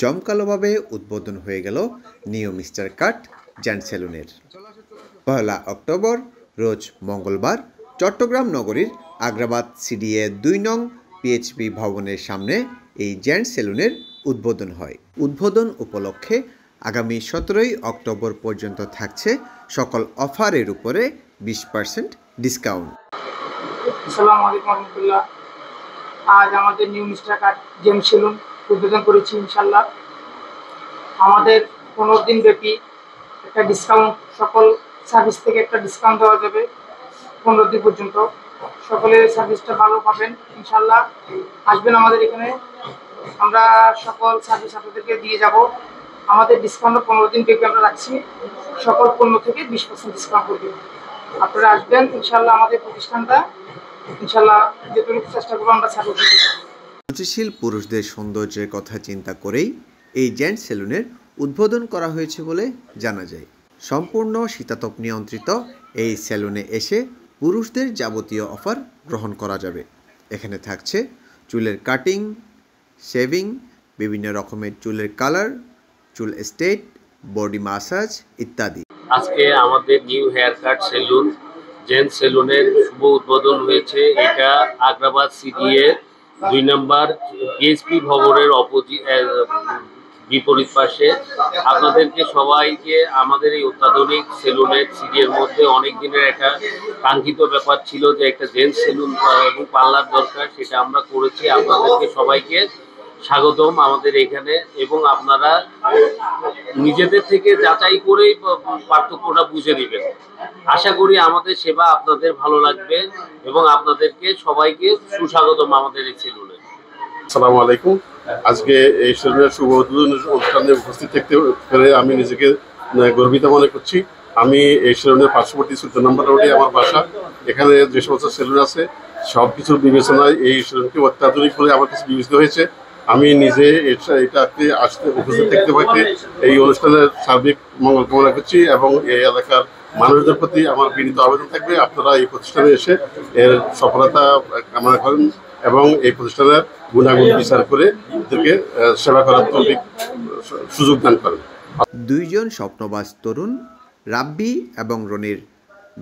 জমকালোভাবে উদ্বোধন হয়ে গেল নিউ মিস্টার কাট জেন্টস সেলুনের। 1 অক্টোবর রোজ মঙ্গলবার চট্টগ্রাম নগরীর আগ্রাবাদ সিডিএ 2 নং পিএইচপি ভবনের সামনে এই জেন্টস সেলুনের উদ্বোধন হয়। উদ্বোধন উপলক্ষে আগামী 17 অক্টোবর পর্যন্ত থাকছে সকল অফারের উপরে 20% ডিসকাউন্ট। আসসালামু আলাইকুম রহমতুল্লাহ। আজ আমাদের নিউ মিস্টার কাট জেন্টস সেলুন উদ্বোধন করেছি। ইনশাল্লাহ আমাদের 15 দিন ব্যাপী একটা ডিসকাউন্ট, সকল সার্ভিস থেকে একটা ডিসকাউন্ট দেওয়া যাবে 15 দিন পর্যন্ত। সকলে সার্ভিসটা ভালো পাবেন ইনশাল্লাহ। আসবেন আমাদের এখানে, আমরা সকল সার্ভিস আপনাদেরকে দিয়ে যাব। আমাদের ডিসকাউন্ট 15 দিন ব্যাপী আমরা রাখছি, সকল পণ্য থেকে 20% ডিসকাউন্ট করবে। আপনারা আসবেন ইনশাল্লাহ। আমাদের প্রতিষ্ঠানটা ইনশাল্লাহ যতটুকু চেষ্টা করবো আমরা সার্ভিস দিতে। রুচিশীল পুরুষদের সৌন্দর্যের কথা চিন্তা করেই এই জেন্টস সেলুনের উদ্বোধন করা হয়েছে বলে জানা যায়। সম্পূর্ণ শীতাতপ নিয়ন্ত্রিত এই সেলুনে এসে পুরুষদের যাবতীয় অফার গ্রহণ করা যাবে। এখানে থাকছে চুলের কাটিং, শেভিং, বিভিন্ন রকমের চুলের কালার, চুল স্ট্রেট, বডি মাসাজ ইত্যাদি। আজকে আমাদের new haircut salon gents সেলুনের শুভ উদ্বোধন হয়েছে। এটা আগ্রাবাদ সিডিএ 2 নম্বর পিএইচপি ভবনের বিপরীত পাশে। আপনাদেরকে সবাইকে আমাদের এই অত্যাধুনিক সেলুনের সিডিএর মধ্যে অনেক দিনের একটা কাঙ্ক্ষিত ব্যাপার ছিল যে একটা জেন্টস সেলুন এবং পার্লার দরকার, সেটা আমরা করেছি। আপনাদেরকে সবাইকে স্বাগতম আমাদের এখানে, এবং আপনারা নিজেদের থেকে যাচাই করেই পার্থক্যটা বুঝে নেবেন। আশা করি আমাদের সেবা আপনাদের ভালো লাগবে এবং আপনাদেরকে সবাইকে সুস্বাগতম আমাদের এই সেলুনে। আসসালামু আলাইকুম। আজকে এই সেলুনের শুভ উদ্বোধনের অনুষ্ঠানে উপস্থিত থাকতে পেরে আমি নিজেকে গর্বিত মনে করছি। আমি এই সেলুনের পার্শ্ববর্তী 14 নম্বর রোডে আমার বাসা। এখানে যে সমস্ত সেলুন আছে সব কিছুর বিবেচনায় এই সেলুনটি অত্যাধুনিক বলে আমার কাছে বিবেচিত হয়েছে। আমি নিজে এটাতে আসতে উপস্থিত থাকতে পারতে এই অনুষ্ঠানের সার্বিক মঙ্গল কামনা করছি এবং এই এলাকার মানুষদের প্রতি আমার বিনীত আবেদন থাকবে আপনারা এই প্রতিষ্ঠানে এসে এর সফলতা কামনা করেন এবং এই প্রতিষ্ঠানের গুণাগুণ বিচার করে এদেরকে সেবা করার সুযোগ দান করেন। 2 জন স্বপ্নবাজ তরুণ রাব্বি এবং রনির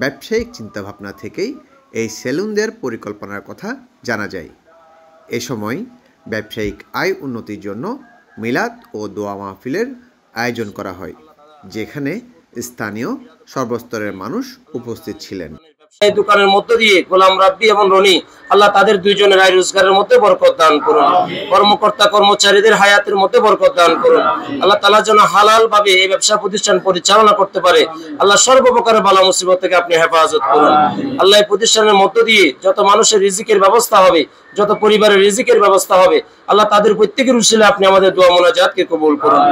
ব্যবসায়িক চিন্তাভাবনা থেকেই এই সেলুনদের পরিকল্পনার কথা জানা যায়। এ সময় ব্যবসায়িক আয় উন্নতির জন্য মিলাদ ও দোয়া মাহফিলের আয়োজন করা হয়, যেখানে স্থানীয় সর্বস্তরের মানুষ উপস্থিত ছিলেন। এই দোকানের মধ্য দিয়ে গোলাম রাব্বি এবং রনি, আল্লাহ তাদের 2 জনের আয় রোজগারের মধ্যে বরকত দান করুন। কর্মকর্তা কর্মচারীদের হায়াতের মধ্যে বরকত দান করুন। আল্লাহ তাআলা যেন হালাল ভাবে এই ব্যবসা প্রতিষ্ঠান পরিচালনা করতে পারে। আল্লাহ সর্বপ্রকারের বালা মুসিবত থেকে আপনি হেফাজত করুন। আল্লাহ এই প্রতিষ্ঠানের মধ্য দিয়ে যত মানুষের রিজিকের ব্যবস্থা হবে, যত পরিবারের রিজিকের ব্যবস্থা হবে, আল্লাহ তাদের প্রত্যেকের উসিলায় আপনি আমাদের দোয়া মোনাজাতকে কবুল করুন।